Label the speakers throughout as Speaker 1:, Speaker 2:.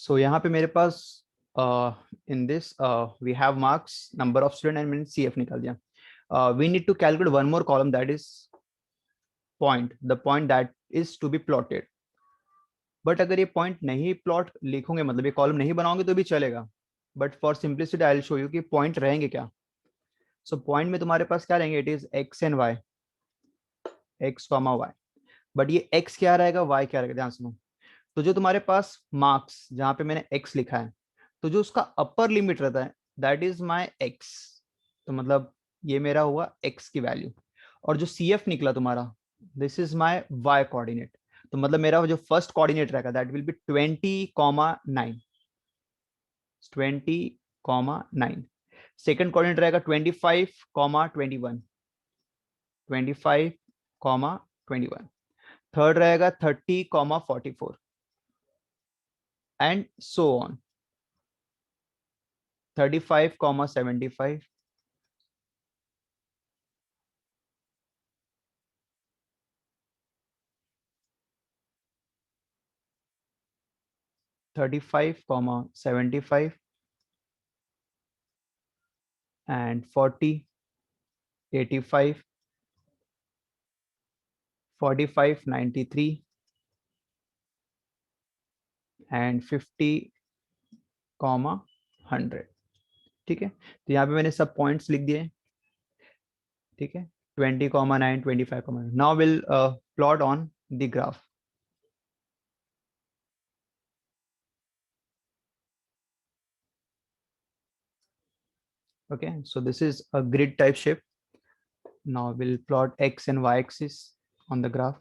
Speaker 1: सो यहाँ पे मेरे पास in this we have marks, number of student and मैंने CF निकाल दिया. We need to calculate one more column, that is point, the point that is to be plotted. But अगर ये point नहीं प्लॉट लिखोगे, मतलब ये कॉलम नहीं बनाओगे तो भी चलेगा, but for simplicity I will show you कि पॉइंट रहेंगे क्या. सो पॉइंट में तुम्हारे पास क्या रहेंगे, it is X and Y, X comma Y. But ये एक्स क्या रहेगा, वाई क्या रहेगा, ध्यान सुनो. तो जो तुम्हारे पास मार्क्स जहां पे मैंने एक्स लिखा है, तो जो उसका अपर लिमिट रहता है दैट इज माई एक्स. तो मतलब ये मेरा हुआ एक्स की वैल्यू. और जो CF निकला तुम्हारा, this is my Y coordinate. तो मतलब मेरा जो फर्स्ट कोऑर्डिनेट रहेगा that will be 20,9, 20,9. Second coordinate रहेगा 25,21, 25,21. थर्ड रहेगा 30,44 and so on, 35,75, 35,75 and 40, 85, 45,93 and 50,100. ठीक है, तो यहाँ पे मैंने सब पॉइंट्स लिख दिए. ठीक है, 20,9, 25,9. Now will plot on the graph. Okay, so this is a grid type shape. Now we'll plot x and y axis on the graph.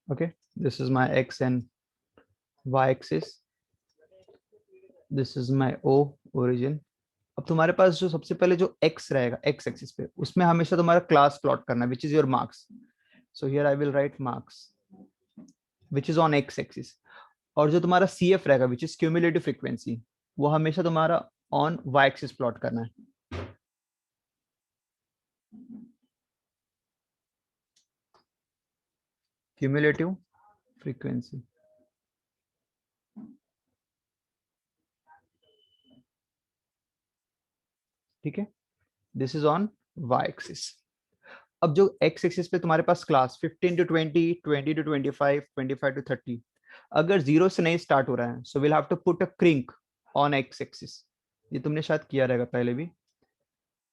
Speaker 1: Okay, this is my x and y axis. This is my O origin. अब तुम्हारे पास जो सबसे पहले जो x रहेगा x axis पे, उसमें हमेशा तुम्हारा क्लास प्लॉट करना, which is your marks. So here I will write marks which is on x axis. और जो तुम्हारा CF रहेगा विच इज क्यूमुलेटिव फ्रीक्वेंसी, वो हमेशा तुम्हारा ऑन y एक्सिस प्लॉट करना है. Cumulative frequency. ठीक है, this is on y axis. अब जो x एक्सिस पे तुम्हारे पास क्लास 15 to 20, 20 to 25, 25 to 30, अगर जीरो से नहीं स्टार्ट हो रहा है, so will have to put a kink on x axis. ये तुमने शायद किया रहेगा पहले भी.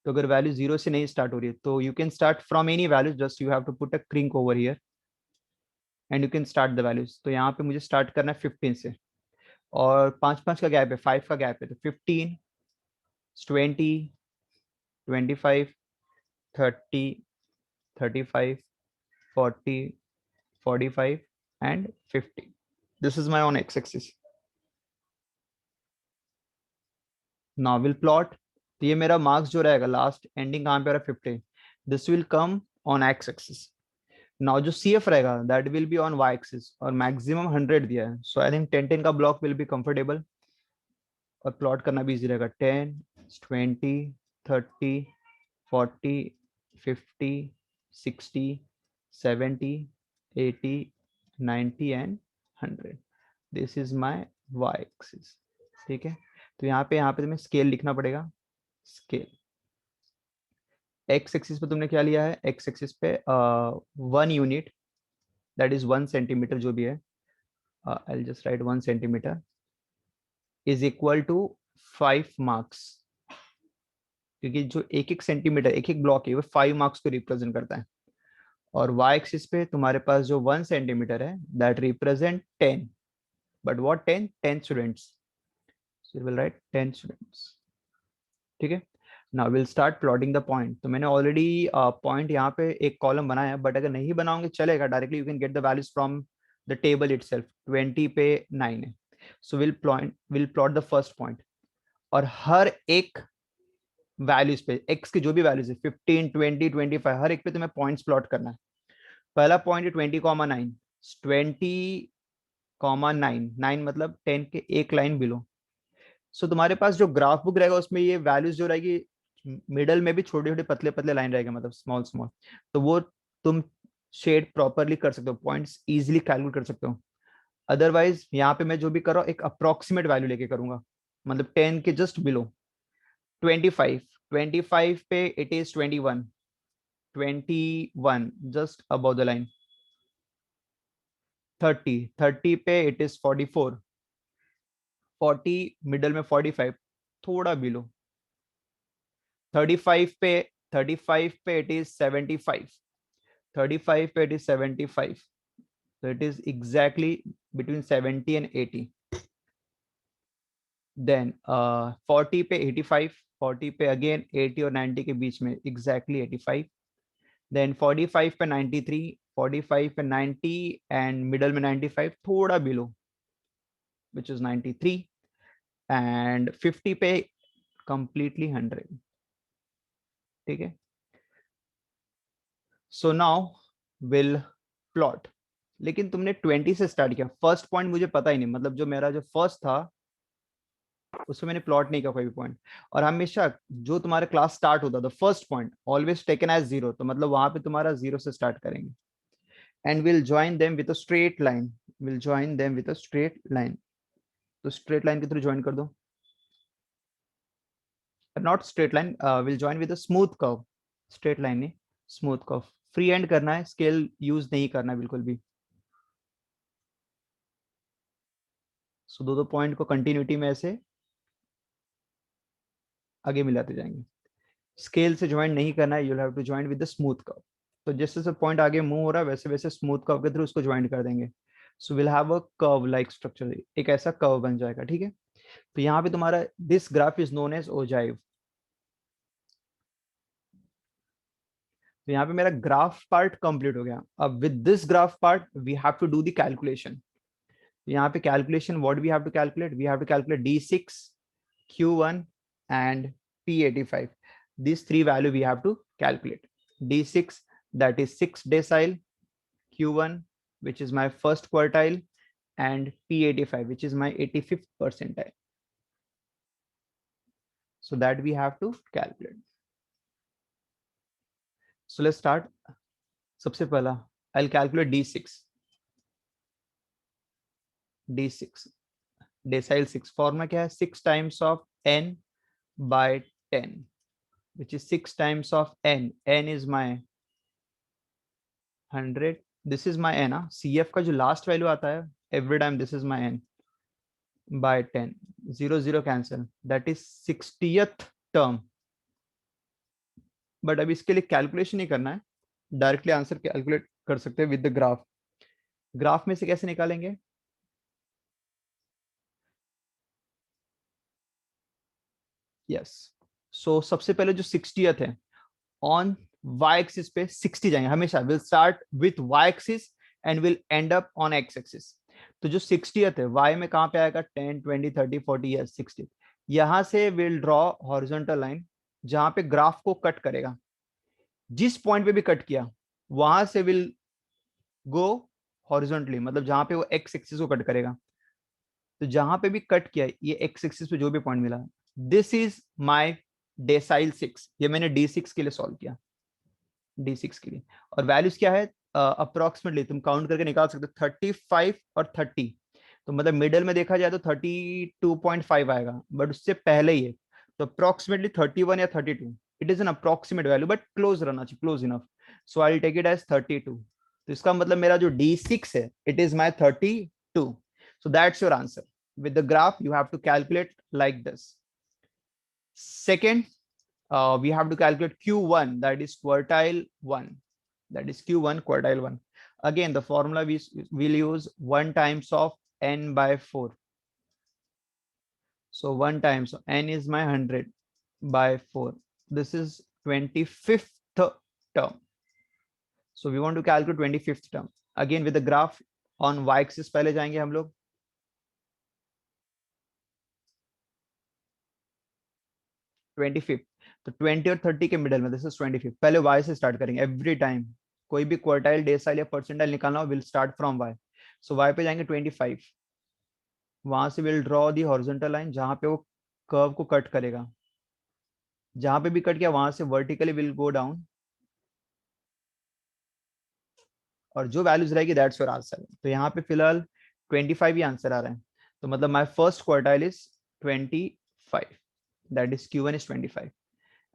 Speaker 1: तो अगर वैल्यू जीरो से नहीं स्टार्ट हो रही है तो you can start from any value, just you have to put a kink over here and you can start the values. तो यहाँ पे मुझे स्टार्ट करना है 15 से, और 5 5 का गैप है, 5 का गैप है, तो 15, 20, 25, 30, 35, 40, 45 and 50. This is my on x axis. Now we'll plot. तो ये मेरा मार्क्स जो रहेगा लास्ट एंडिंग कहाँ पे रहा 50. This will come on x axis. Now जो CF रहेगा that will be on y axis, और मैक्सिमम 100 दिया है, सो आई थिंक 10 का ब्लॉक विल बी कंफर्टेबल और प्लॉट करना भी इजी रहेगा. 10, 20, 30, 40, 50, 60, 70, 80, 90 and 100. This is my y axis. ठीक है, तो यहाँ पे तुम्हें स्केल लिखना पड़ेगा. स्केल x एक्सिस पे तुमने क्या लिया है, x एक्सिस पे 1 यूनिट, दैट इज 1 सेंटीमीटर जो भी है. I just write 1 centimetre is equal to 5 marks, क्योंकि जो एक एक सेंटीमीटर एक एक ब्लॉक है वो 5 मार्क्स को रिप्रेजेंट करता है. और y एक्सिस पे तुम्हारे पास जो 1 सेंटीमीटर है that represent 10. But what 10 students, so will write 10 students. ठीक है, now will start plotting the point. तो मैंने ऑलरेडी पॉइंट यहाँ पे एक कॉलम बनाया है, बट अगर नहीं बनाओगे चलेगा, directly you can get the values from the table itself. 20 पे 9 है, so will plot the first point. और हर एक वैल्यूज पे x की जो भी वैल्यूज है 15, 20, 25, हर एक पे तुम्हें पॉइंट्स प्लॉट करना है. पहला पॉइंट है 20,9, 20,9, 9 मतलब 10 के एक लाइन बिलो. सो तुम्हारे पास जो ग्राफ बुक रहेगा उसमें ये वैल्यूज जो रहेगी मिडल में भी छोटे छोटे पतले पतले लाइन रहेगा, मतलब स्मॉल स्मॉल, तो वो तुम शेड प्रॉपरली कर सकते हो, पॉइंट्स इजीली कैलकुलेट कर सकते हो। अदरवाइज यहाँ पे मैं जो भी कर रहा हूँ एक अप्रोक्सीमेट वैल्यू लेके करूंगा, मतलब 10 के जस्ट बिलो। 25, 25 पे it is 21, 21 just above the line. 30, 30 पे इट इज 44, 40 मिडल में 45 थोड़ा बिलो। 35 पे, 35 पे इट इज 75, 35 पे it is 75, so it is exactly between 70 and 80. Then 40 पे 85, 40 पे again 80 और 90 के बीच में exactly 85. Then 45 पे 93, 45 पे 90 and middle में 95 थोड़ा below which is 93, and 50 पे completely 100. ठीक है, so now will plot. लेकिन तुमने 20 से स्टार्ट किया, फर्स्ट पॉइंट मुझे पता ही नहीं, मतलब जो मेरा जो फर्स्ट था उसमें मैंने प्लॉट नहीं किया कोई भी पॉइंट। और हमेशा जो तुम्हारा क्लास स्टार्ट होता था first point always taken as zero, तो मतलब वहां पे तुम्हारा जीरो से स्टार्ट करेंगे। And will join them with a straight line, will join them with a straight line, तो स्ट्रेट लाइन के थ्रू ज्वाइन कर दो, not straight line, will join with a smooth curve, straight line नहीं, smooth curve. Free hand करना है, scale use नहीं करना है बिल्कुल भी। सो दो दो पॉइंट को कंटिन्यूटी में ऐसे आगे मिलाते जाएंगे। स्केल से ज्वाइन नहीं करना है, you have to join with the smooth curve. तो जैसे जैसे पॉइंट आगे मूव हो रहा है वैसे वैसे स्मूथ कर्व के थ्रू उसको ज्वाइन कर देंगे। सो will have a curve like structure, एक ऐसा कर्व बन जाएगा। ठीक है, तो यहाँ पे तुम्हारा this graph is known as ogive. तो यहाँ पे मेरा ग्राफ पार्ट कंप्लीट हो गया। अब with this graph part we have to do the calculation. यहाँ पे calculation what we have to calculate, we have to calculate D6, Q1 and P85. These three value we have to calculate. D6 that is 6 decile, Q1 which is my first quartile, and P85 which is my 85th percentile. So that we have to calculate. So let's start. सबसे पहला I'll calculate D6. D6 decile 6 formula क्या है, 6 times of n by 10 which is 6 times of n. n is my 100. This is my n. CF का जो last value आता है every time this is my n by 10. 0 0 cancel, that is 60th term. But अभी इसके लिए calculation नहीं करना है, डायरेक्टली आंसर कैलकुलेट कर सकते हैं विद द ग्राफ। ग्राफ में से कैसे निकालेंगे, यस। सो सबसे पहले जो 60th है ऑन y एक्सिस पे 60 जाएंगे हमेशा, will start with y axis and will and up on x axis. तो जो 60th है y में कहां पे आएगा, 10 20 30 40 या 60। यहां से विल ड्रॉ हॉरिजॉन्टल लाइन जहां पे ग्राफ को कट करेगा, जिस पॉइंट पे भी कट किया वहां से विल गो हॉरिजॉन्टली, मतलब जहां पे वो एक्स एक्सिस को कट करेगा। तो जहां पे भी कट किया ये एक्स एक्सिस पे जो भी पॉइंट मिला, दिस इज माय डेसाइल 6। ये मैंने D6 के लिए सॉल्व किया, D6 के लिए। और वैल्यूज क्या है, अप्रोक्सीमेटली तुम काउंट करके निकाल सकते हो, 35 और 30। तो मतलब मिडल में देखा जाए तो 32.5 आएगा, बट उससे पहले ही है, तो अप्रोक्सीमेटली 31 या 32। It is an approximate value but close रहना चाहिए, close enough. So I take it as 32। तो इसका मतलब मेरा जो D6 है it is my 32। So that's your answer. With the graph you have to calculate like this. Second, we have to calculate Q1, that is quartile 1. That is Q1 quartile 1. Again, the formula we will use 1 times of n by 4. So 1 times n is my 100 by 4. This is 25th term. So we want to calculate 25th term. Again with the graph on y axis पहले जाएंगे हम लोग, 25th। तो 20 और 30 के middle में this is 25th। पहले y से स्टार्ट करेंगे एवरी टाइम, कोई भी क्वार्टाइल डेसाइल या परसेंटाइल निकालना हो will start from y। So y पे जाएंगे 25, वहां से will draw the horizontal line जहां पे वो कर्व को कट करेगा, जहां पे भी कट किया वहां से वर्टिकली विल गो डाउन, और जो वैल्यूज रहेगी दैट्स योर आंसर। तो यहाँ पे फिलहाल 25 ही आंसर आ रहा है, तो मतलब my first quartile is 25, that is Q1 is 25,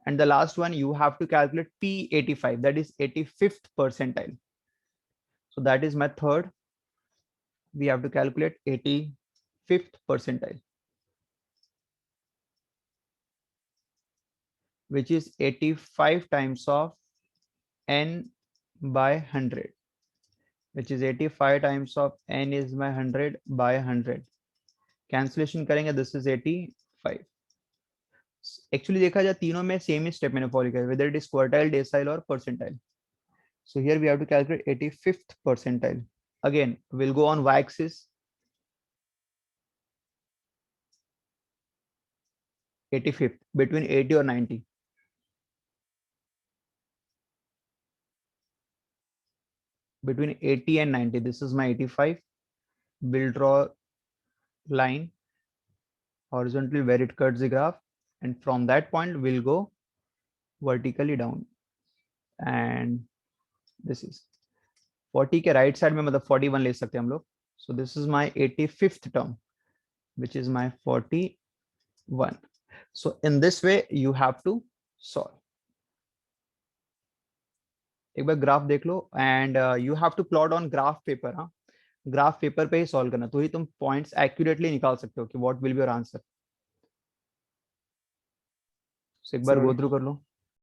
Speaker 1: and the last one you have to calculate P85, that is 85th percentile. So that is my third. We have to calculate 85th percentile, which is 85 times of n by 100, which is 85 times of n is my 100 by 100. Cancellation करेंगे, this is 85. Actually देखा जाए तीनों में same ही step मैंने follow किया, whether it is quartile, decyl और percentile. So here we have to calculate 85th percentile. Again, we'll go on y-axis. 85th, between 80 or 90. Between 80 and 90. This is my 85. We'll draw line horizontally where it cuts the graph, and from that point we'll go vertically down. And this is 40 के right side में मतलब 41 ले सकते हैं हम लोग. So this is my 85th term, which is my 41. So in this way you have to solve. एक बार ग्राफ देख लो, and you have to plot on graph paper. हाँ, ग्राफ पेपर पे ही सॉल्व करना, तो ही तुम पॉइंट्स एक्यूरेटली निकाल सकते हो कि what will be your answer. एक बार गो थ्रू कर लो.